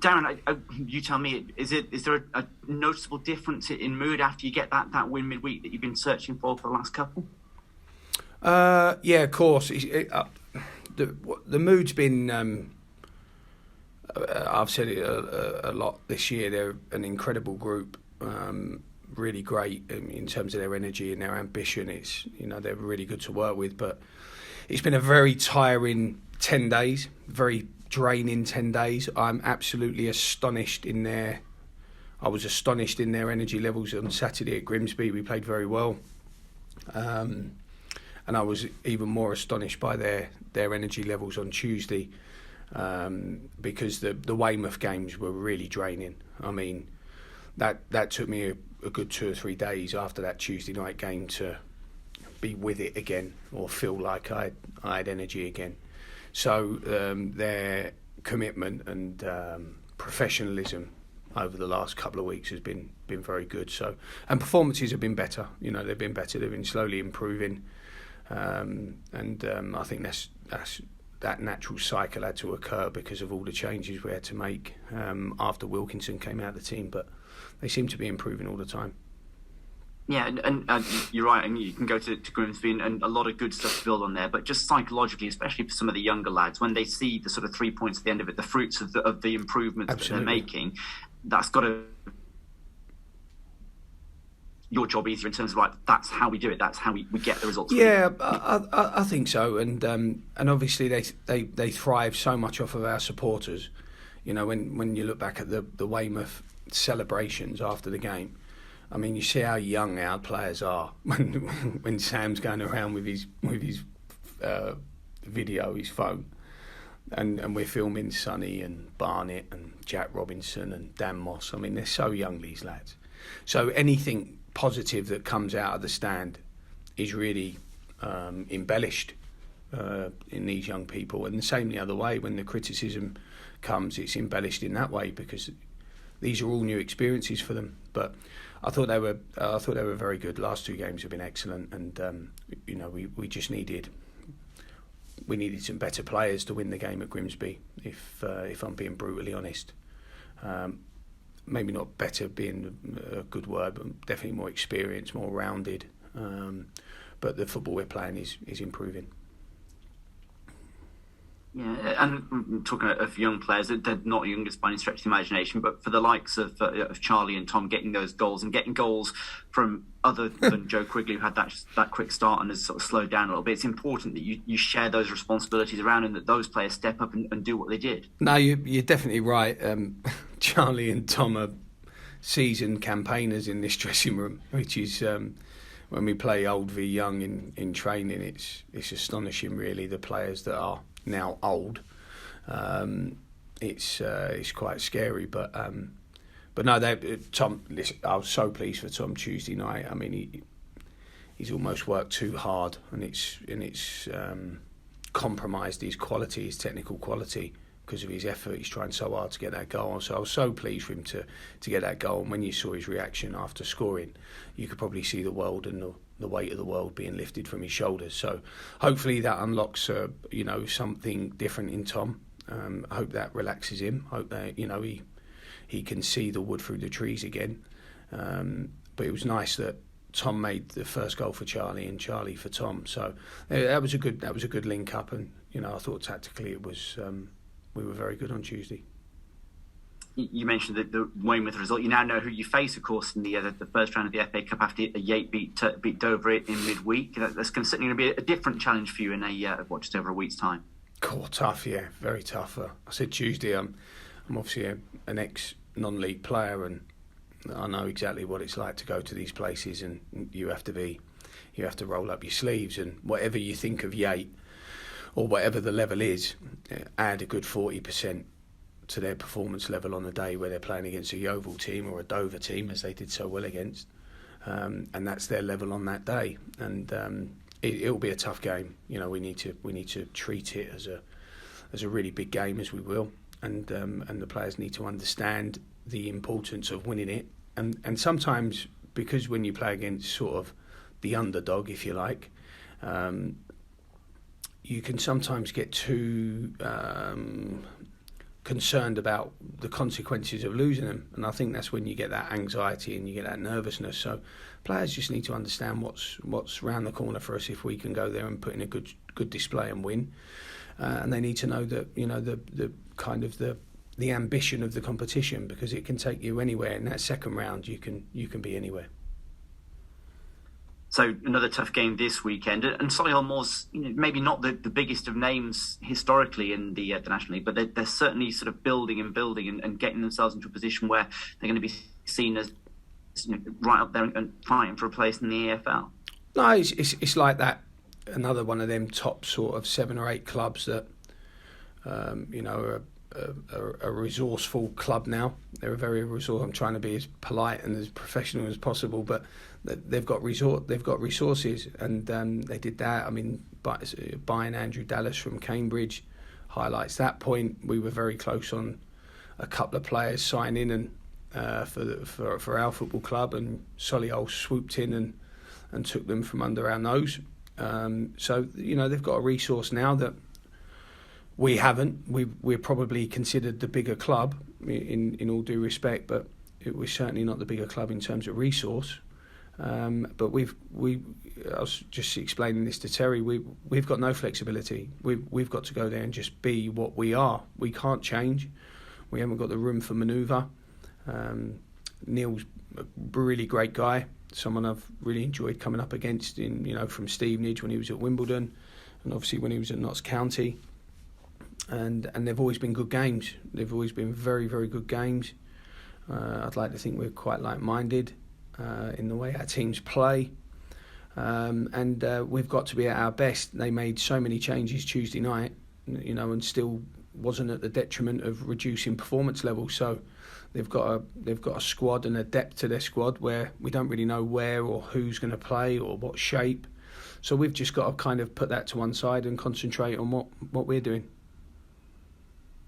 Darren, you tell me, is there a noticeable difference in mood after you get that win midweek that you've been searching for the last couple? Yeah, of course. The mood's been. I've said it a lot this year. They're an incredible group, really great in terms of their energy and their ambition. They're really good to work with, but it's been a very tiring 10 days, very draining 10 days. I'm absolutely astonished I was astonished in their energy levels on Saturday at Grimsby. We played very well. And I was even more astonished by their energy levels on Tuesday, because the Weymouth games were really draining. I mean, that took me a good 2 or 3 days after that Tuesday night game to be with it again, or feel like I had energy again. So their commitment and professionalism over the last couple of weeks has been very good. So, and performances have been better. They've been better. They've been slowly improving, and I think that's that natural cycle had to occur because of all the changes we had to make after Wilkinson came out of the team. But they seem to be improving all the time. Yeah, and you're right, and you can go to Grimsby and a lot of good stuff to build on there. But just psychologically, especially for some of the younger lads, when they see the sort of 3 points at the end of it, the fruits of the improvements Absolutely. that they're making, that's got to your job easier in terms of that's how we do it, that's how we get the results. Yeah, I think so, and obviously they thrive so much off of our supporters. When you look back at the Weymouth celebrations after the game, I mean, you see how young our players are when Sam's going around with his video, his phone, and we're filming Sonny and Barnett and Jack Robinson and Dan Moss. I mean, they're so young, these lads. So anything positive that comes out of the stand is really embellished in these young people, and the same the other way. When the criticism comes, it's embellished in that way because these are all new experiences for them. But I thought they were very good. Last 2 games have been excellent, and we just needed some better players to win the game at Grimsby. If I'm being brutally honest, maybe not better being a good word, but definitely more experienced, more rounded. But the football we're playing is improving. Yeah, and talking of young players, they're not youngest by any stretch of the imagination, but for the likes of Charlie and Tom getting those goals and getting goals from other than Joe Quigley, who had that quick start and has sort of slowed down a little bit, it's important that you share those responsibilities around and that those players step up and do what they did. No, you're definitely right. Charlie and Tom are seasoned campaigners in this dressing room, which is when we play old v young in training, it's astonishing really, the players that are now old. It's quite scary, but no, Tom. Listen, I was so pleased for Tom Tuesday night. I mean, he's almost worked too hard, and it's compromised his quality, his technical quality, because of his effort. He's trying so hard to get that goal. So I was so pleased for him to get that goal. And when you saw his reaction after scoring, you could probably see the world and the weight of the world being lifted from his shoulders. So hopefully that unlocks something different in Tom. I hope that relaxes him. I hope that he can see the wood through the trees again. But it was nice that Tom made the first goal for Charlie and Charlie for Tom. So that was a good link up, and I thought tactically it was we were very good on Tuesday. You mentioned the Weymouth result. You now know who you face, of course, in the first round of the FA Cup after Yate beat Dover in midweek. That's certainly going to be a different challenge for you in just over a week's time. Cool, tough, yeah, very tough. I said Tuesday. I'm obviously an ex non-league player, and I know exactly what it's like to go to these places, and you have to roll up your sleeves, and whatever you think of Yate or whatever the level is, add a good 40% to their performance level on the day where they're playing against a Yeovil team or a Dover team, as they did so well against, and that's their level on that day. And it'll be a tough game. We need to treat it as a really big game, as we will, and the players need to understand the importance of winning it. And sometimes, because when you play against sort of the underdog, if you like, you can sometimes get too concerned about the consequences of losing them, and I think that's when you get that anxiety and you get that nervousness. So players just need to understand what's round the corner for us if we can go there and put in a good display and win, and they need to know that the kind of the ambition of the competition, because it can take you anywhere. In that second round, you can be anywhere. So another tough game this weekend, and Solihull Moors, maybe not the biggest of names historically in the National League, but they're certainly sort of building and getting themselves into a position where they're going to be seen as right up there and fighting for a place in the EFL. No, it's like that. Another one of them top sort of 7 or 8 clubs that are a resourceful club now. They're a very resourceful. I'm trying to be as polite and as professional as possible, but they've got resources, and they did that. I mean, buying Andrew Dallas from Cambridge highlights that point. We were very close on a couple of players signing and for our football club, and Solihull swooped in and took them from under our nose. So they've got a resource now that we haven't. We're probably considered the bigger club in all due respect, but we're certainly not the bigger club in terms of resource. But I was just explaining this to Terry. We've got no flexibility. We've got to go there and just be what we are. We can't change. We haven't got the room for manoeuvre. Neil's a really great guy. Someone I've really enjoyed coming up against from Stevenage when he was at Wimbledon, and obviously when he was at Notts County. And they've always been good games. They've always been very, very good games. I'd like to think we're quite like-minded in the way our teams play. And we've got to be at our best. They made so many changes Tuesday night, and still wasn't at the detriment of reducing performance levels. So they've got a squad and a depth to their squad where we don't really know where or who's going to play or what shape. So we've just got to kind of put that to one side and concentrate on what we're doing.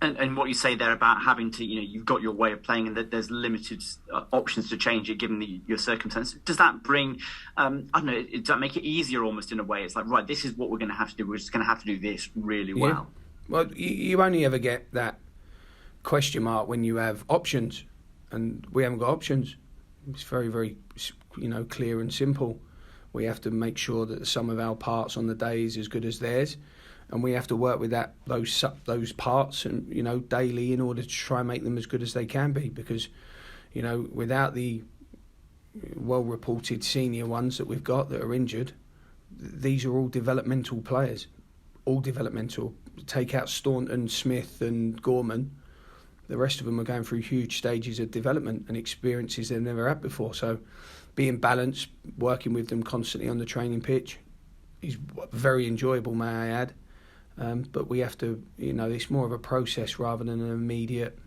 And what you say there about having to, you've got your way of playing and that there's limited options to change it given your circumstances. Does that bring, does that make it easier almost in a way? It's like, right, this is what we're going to have to do. We're just going to have to do this really well. Yeah. Well, you only ever get that question mark when you have options, and we haven't got options. It's very, very, clear and simple. We have to make sure that the sum of our parts on the day is as good as theirs. And we have to work with those parts and daily in order to try and make them as good as they can be, because without the well-reported senior ones that we've got that are injured, these are all developmental players, all developmental. Take out Staunton, Smith and Gorman, the rest of them are going through huge stages of development and experiences they've never had before. So being balanced, working with them constantly on the training pitch is very enjoyable, may I add. But we have to, it's more of a process rather than an immediate,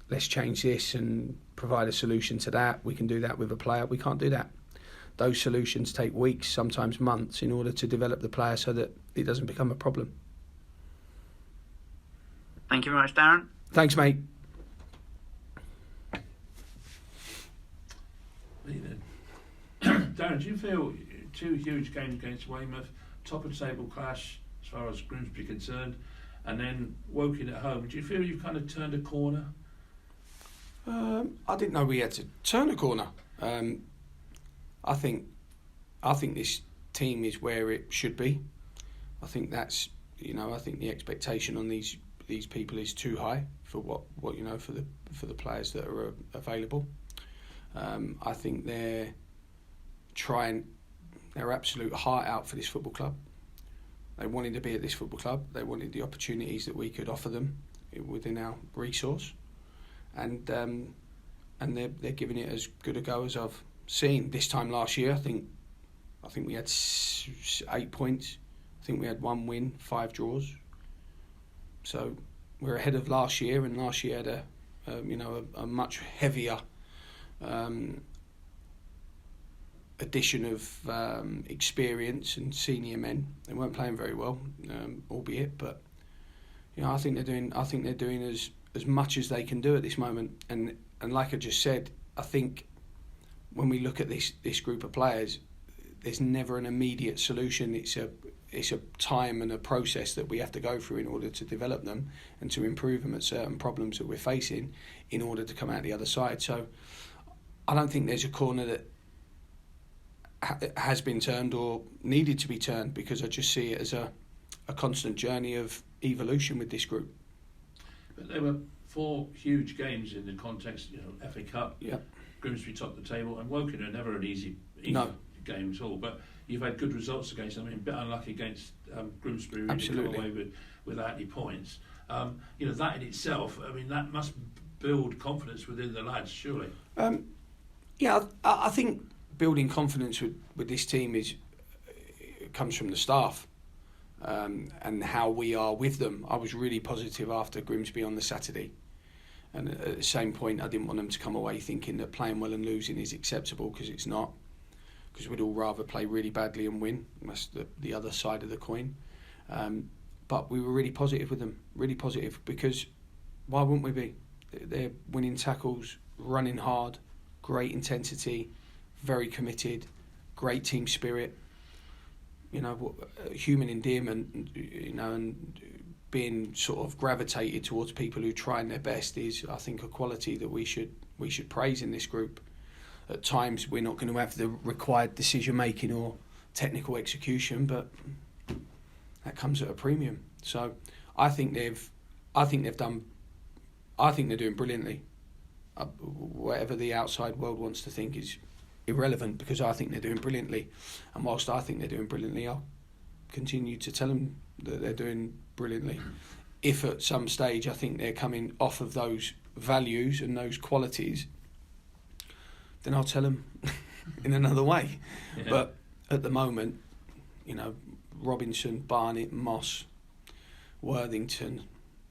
let's change this and provide a solution to that. We can do that with a player. We can't do that. Those solutions take weeks, sometimes months, in order to develop the player so that it doesn't become a problem. Thank you very much, Darren. Thanks, mate. Darren, do you feel 2 huge games against Weymouth, top of table clash as far as Grimsby concerned, and then Woking at home, do you feel you've kind of turned a corner? I didn't know we had to turn a corner. I think this team is where it should be. I think that's I think the expectation on these people is too high for what for the players that are available. I think they're trying their absolute heart out for this football club. They wanted to be at this football club. They wanted the opportunities that we could offer them within our resource, and they're giving it as good a go as I've seen. This time last year, I think we had 8 points. I think we had 1 win, 5 draws. So we're ahead of last year, and last year had a much heavier addition of experience and senior men. They weren't playing very well, albeit, but I think they're doing as much as they can do at this moment. And like I just said, I think when we look at this group of players, there's never an immediate solution. it's a time and a process that we have to go through in order to develop them and to improve them at certain problems that we're facing in order to come out the other side. So I don't think there's a corner that has been turned or needed to be turned, because I just see it as a constant journey of evolution with this group. But there were 4 huge games in the context, FA Cup, Yep. Grimsby topped the table, and Woking are never an easy No. game at all. But you've had good results against them. I mean, a bit unlucky against Grimsby, really Absolutely. come away without any points. That in itself, I mean, that must build confidence within the lads, surely. I think building confidence with this team comes from the staff and how we are with them. I was really positive after Grimsby on the Saturday, and at the same point I didn't want them to come away thinking that playing well and losing is acceptable, because it's not, because we'd all rather play really badly and win. That's the other side of the coin. But we were really positive with them, really positive, because why wouldn't we be? They're winning tackles, running hard, great intensity, very committed, great team spirit, human endearment, and being sort of gravitated towards people who trying their best is, I think, a quality that we should praise in this group. At times we're not going to have the required decision making or technical execution, but that comes at a premium. So I think they're doing brilliantly. Whatever the outside world wants to think is irrelevant, because I think they're doing brilliantly. And whilst I think they're doing brilliantly, I'll continue to tell them that they're doing brilliantly. If at some stage I think they're coming off of those values and those qualities, then I'll tell them in another way. Yeah. But at the moment, Robinson, Barnett, Moss, Worthington,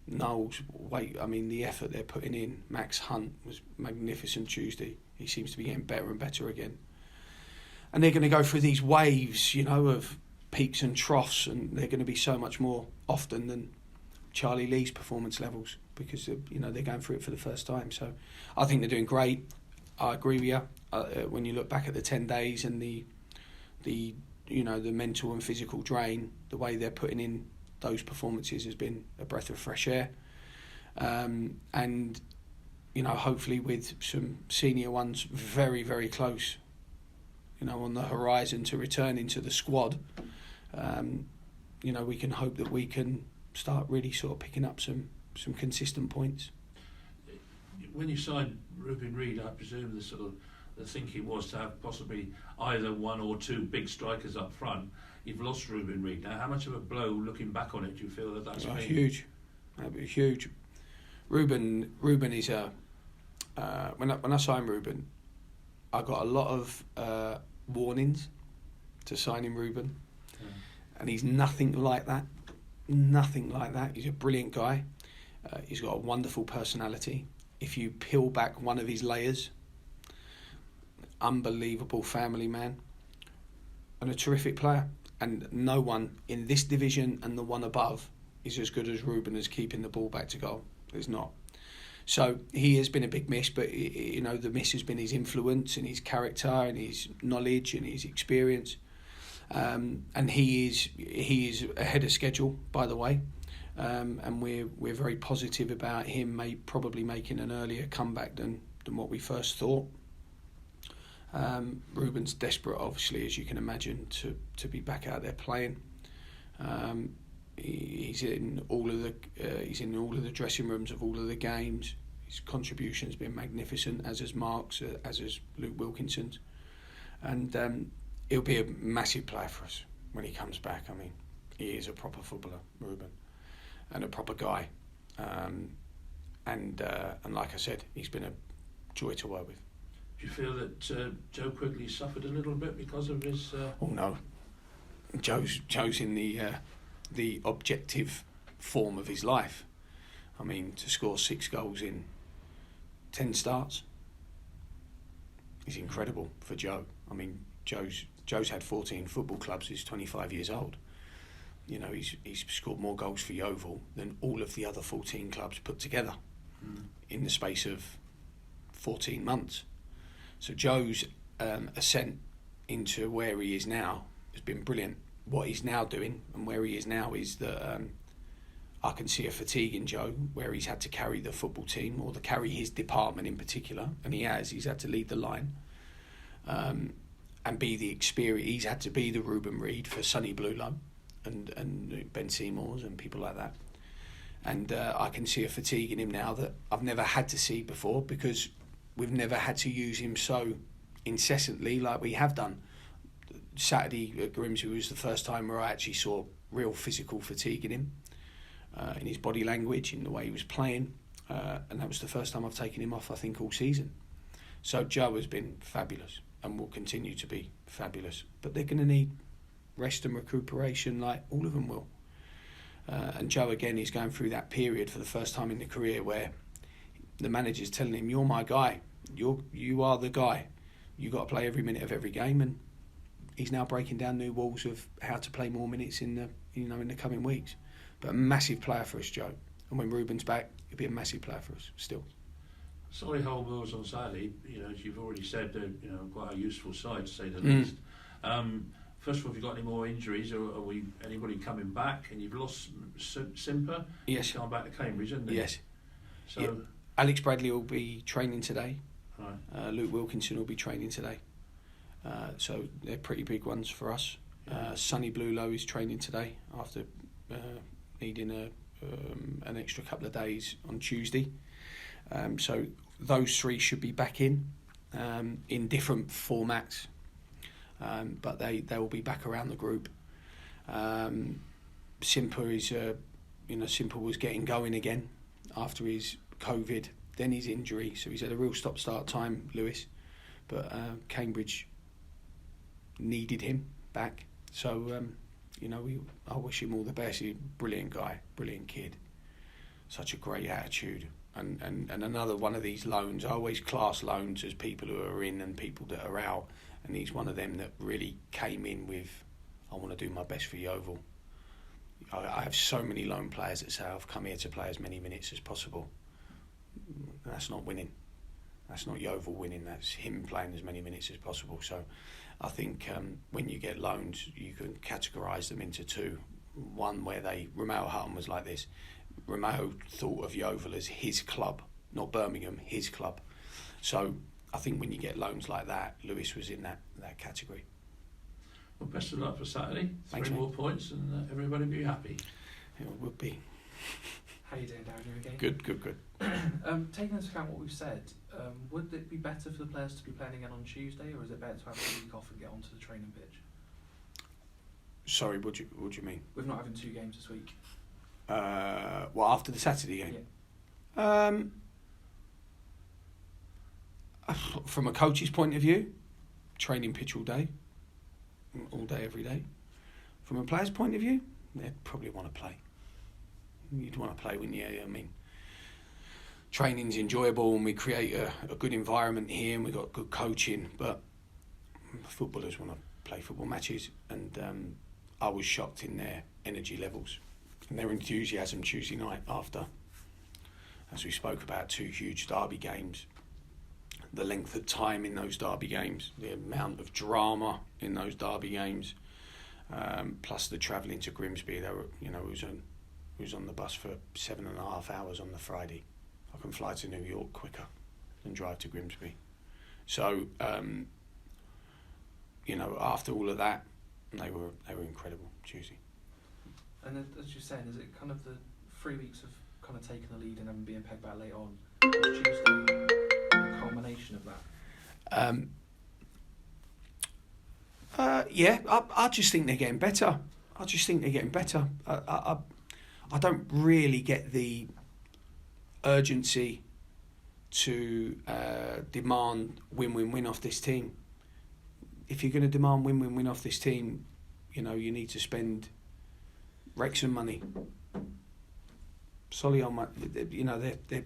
Knowles, the effort they're putting in. Max Hunt was magnificent Tuesday. He seems to be getting better and better again. And they're going to go through these waves, of peaks and troughs, and they're going to be so much more often than Charlie Lee's performance levels, because they're going through it for the first time. So I think they're doing great. I agree with you. When you look back at the 10 days and the mental and physical drain, the way they're putting in those performances has been a breath of fresh air. And hopefully with some senior ones very, very close, on the horizon to return into the squad, we can hope that we can start really sort of picking up some consistent points. When you signed Ruben Reid, I presume the thinking was to have possibly either one or two big strikers up front. You've lost Ruben Reid. Now, how much of a blow, looking back on it, do you feel that's been? Huge. That'd be huge. Ruben is when I signed Ruben, I got a lot of warnings to signing Ruben, and he's nothing like that. Nothing like that. He's a brilliant guy. He's got a wonderful personality. If you peel back one of his layers, unbelievable family man, and a terrific player. And no one in this division and the one above is as good as Ruben as keeping the ball back to goal. There's not. So he has been a big miss, but the miss has been his influence and his character and his knowledge and his experience. And he is ahead of schedule, by the way. And we're very positive about him probably making an earlier comeback than what we first thought. Ruben's desperate, obviously, as you can imagine, to be back out there playing. He's in all of the dressing rooms of all of the games. His contribution's been magnificent, as has Mark's, as has Luke Wilkinson's, and he'll be a massive player for us when he comes back. I mean, he is a proper footballer, Ruben, and a proper guy. And like I said, he's been a joy to work with. Do you feel that Joe Quigley suffered a little bit because of his? Oh no, Joe's in the objective form of his life. I mean, to score 6 goals in 10 starts is incredible for Joe. I mean, Joe's had 14 football clubs. He's 25 years old. He's scored more goals for Yeovil than all of the other 14 clubs put together in the space of 14 months. So Joe's ascent into where he is now has been brilliant. what he's now doing and where he is now is that I can see a fatigue in Joe where he's had to carry the football team or to carry his department in particular, and he's had to lead the line and be the experience. He's had to be the Ruben Reid for Sonny Blulow and Ben Seymour's and people like that. And I can see a fatigue in him now that I've never had to see before, because we've never had to use him so incessantly like we have done. Saturday at Grimsby was the first time where I actually saw real physical fatigue in him, in his body language, in the way he was playing, and that was the first time I've taken him off, I think, all season. So Joe has been fabulous and will continue to be fabulous, but they're going to need rest and recuperation like all of them will. And Joe again is going through that period for the first time in the career where the manager's telling him, "You're my guy. You are the guy. You got to play every minute of every game." And he's now breaking down new walls of how to play more minutes in the coming weeks. But a massive player for us, Joe. And when Ruben's back, he'll be a massive player for us still. Solihull Wolves on Saturday, as you've already said, they're quite a useful side to say the least. First of all, have you got any more injuries, or are anybody coming back? And you've lost Simper. Yes. He's gone back to Cambridge, hasn't he? Yes. So, yeah. Alex Bradley will be training today. Right. Luke Wilkinson will be training today. So they're pretty big ones for us. Sonny Blulow is training today after needing an extra couple of days on Tuesday. So those three should be back in different formats. But they will be back around the group. Simper is, Simper was getting going again after his COVID, then his injury. So he's had a real stop-start time, Lewis. But Cambridge needed him back. So, I wish him all the best. He's a brilliant guy, brilliant kid. Such a great attitude. And another one of these loans. I always class loans as people who are in and people that are out. And he's one of them that really came in with, I want to do my best for Yeovil. I have so many loan players that say, I've come here to play as many minutes as possible. That's not winning. That's not Yeovil winning. That's him playing as many minutes as possible. So I think when you get loans, you can categorise them into two. One where Romeo Hutton was like this. Romeo thought of Yeovil as his club, not Birmingham, his club. So I think when you get loans like that, Lewis was in that category. Well, best of luck for Saturday. Thanks, Three more points and everybody be happy. It would be. How you doing, Darren? You okay? Good. Taking into account what we've said, would it be better for the players to be playing again on Tuesday, or is it better to have a week off and get onto the training pitch? Sorry, what do you mean? With not having 2 games this week. After the Saturday game? Yeah. From a coach's point of view, training pitch all day, every day. From a player's point of view, they'd probably want to play. You'd want to play, wouldn't you? I mean, training's enjoyable and we create a good environment here and we've got good coaching, but footballers want to play football matches, and I was shocked in their energy levels and their enthusiasm Tuesday night after, as we spoke about, 2 huge derby games. The length of time in those derby games, the amount of drama in those derby games, plus the travelling to Grimsby. They were, was on the bus for 7.5 hours on the Friday. I can fly to New York quicker than drive to Grimsby. So, after all of that, they were incredible Tuesday. And as you're saying, is it kind of the 3 weeks of kind of taking the lead and then being pegged back later on? Was Tuesday a culmination of that? I just think they're getting better. I don't really get the urgency to demand win off this team. If you're going to demand win off this team, you need to spend Wrexham money. Solihull, they're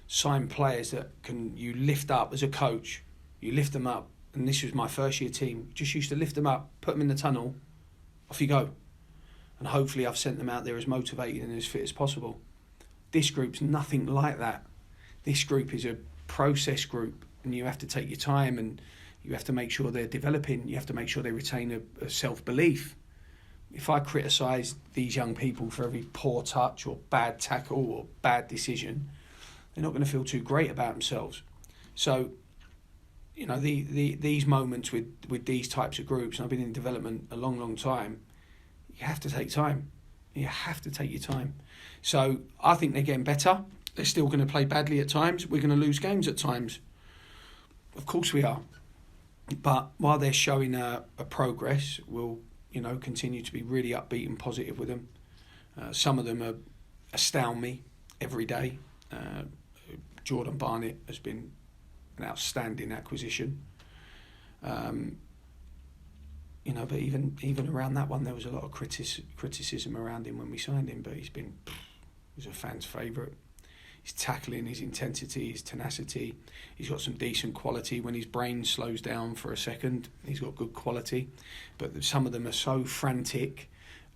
signed players that you lift up as a coach. You lift them up, and this was my first year team. Just used to lift them up, put them in the tunnel, off you go. And hopefully I've sent them out there as motivated and as fit as possible. This group's nothing like that. This group is a process group, and you have to take your time and you have to make sure they're developing. You have to make sure they retain a self-belief. if I criticise these young people for every poor touch or bad tackle or bad decision, they're not going to feel too great about themselves. So, you know, these moments with these types of groups, and I've been in development a long, long time, you have to take time. You have to take your time. So I think they're getting better. They're still going to play badly at times. We're going to lose games at times. Of course we are. But while they're showing a progress, we'll, you know, continue to be really upbeat and positive with them. Some of them astound me every day. Jordan Barnett has been an outstanding acquisition. You know, but even around that one, there was a lot of criticism around him when we signed him. But he's a fan's favourite. His tackling, his intensity, his tenacity. He's got some decent quality. When his brain slows down for a second, he's got good quality. But some of them are so frantic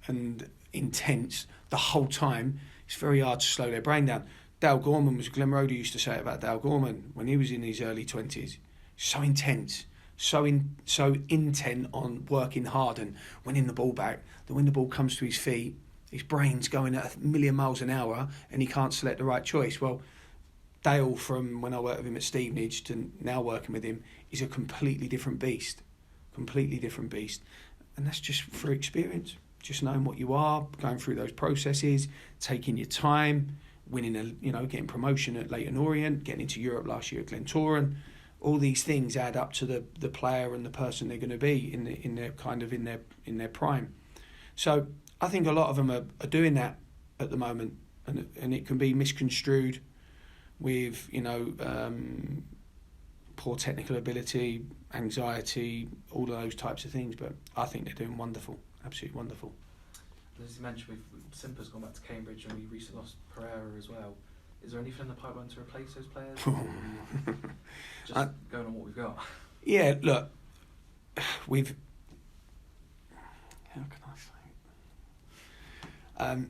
and intense the whole time, it's very hard to slow their brain down. Dale Gorman Glenn Roeder used to say it about Dale Gorman when he was in his early 20s. So intense, so intent on working hard and winning the ball back, that when the ball comes to his feet, his brain's going at 1,000,000 miles an hour and he can't select the right choice. Well, Dale, from when I worked with him at Stevenage to now working with him, is a completely different beast. And that's just through experience, just knowing what you are, going through those processes, taking your time, winning getting promotion at Leyton Orient, getting into Europe last year at Glentoran. All these things add up to the player and the person they're going to be in their prime. So I think a lot of them are doing that at the moment, and it can be misconstrued with poor technical ability, anxiety, all of those types of things. But I think they're doing wonderful, absolutely wonderful. As you mentioned, Simpa's gone back to Cambridge, and we recently lost Pereira as well. Is there anything in the pipeline to replace those players? Just going on what we've got. Yeah, look, how can I say?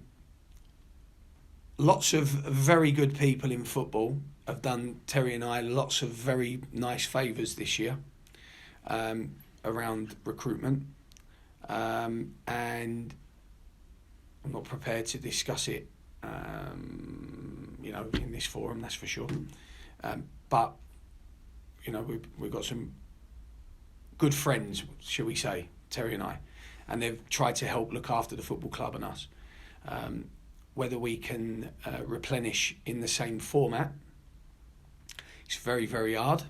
Lots of very good people in football have done Terry and I lots of very nice favours this year around recruitment, and I'm not prepared to discuss it, in this forum, that's for sure. But we've got some good friends, shall we say, Terry and I, and they've tried to help look after the football club and us. Whether we can replenish in the same format, it's very, very hard.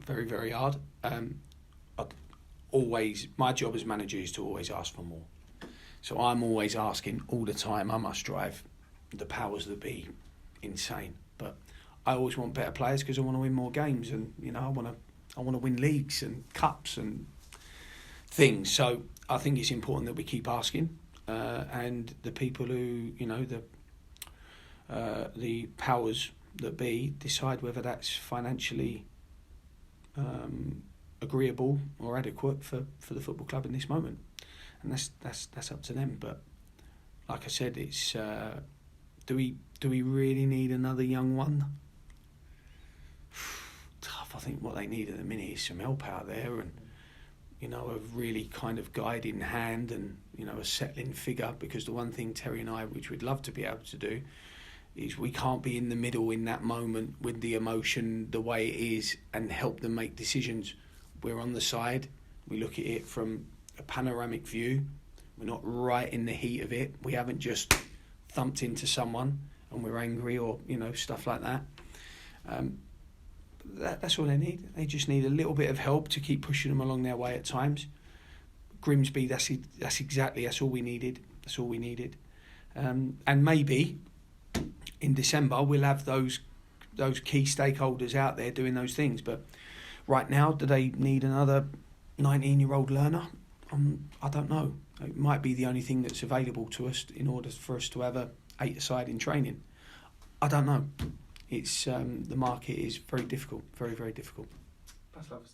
Very, very hard. My job as manager is to always ask for more. So I'm always asking all the time. I must drive the powers that be insane. But I always want better players because I want to win more games, and I want to win leagues and cups and things. So I think it's important that we keep asking, and the people who the powers that be decide whether that's financially agreeable or adequate for the football club in this moment, and that's up to them. But like I said, it's do we really need another young one? Tough. I think what they need at the minute is some help out there, and a really kind of guiding hand, and a settling figure. Because the one thing Terry and I, which we'd love to be able to do, is we can't be in the middle in that moment with the emotion the way it is and help them make decisions. We're on the side. We look at it from a panoramic view. We're not right in the heat of it. We haven't just thumped into someone and we're angry or stuff like that. That's all they need. They just need a little bit of help to keep pushing them along their way at times. Grimsby, that's all we needed. That's all we needed. And maybe in December we'll have those key stakeholders out there doing those things. But right now, do they need another 19-year-old learner? I don't know. It might be the only thing that's available to us in order for us to have a 8-a-side in training. I don't know. It's the market is very difficult, very, very difficult. That's lovely.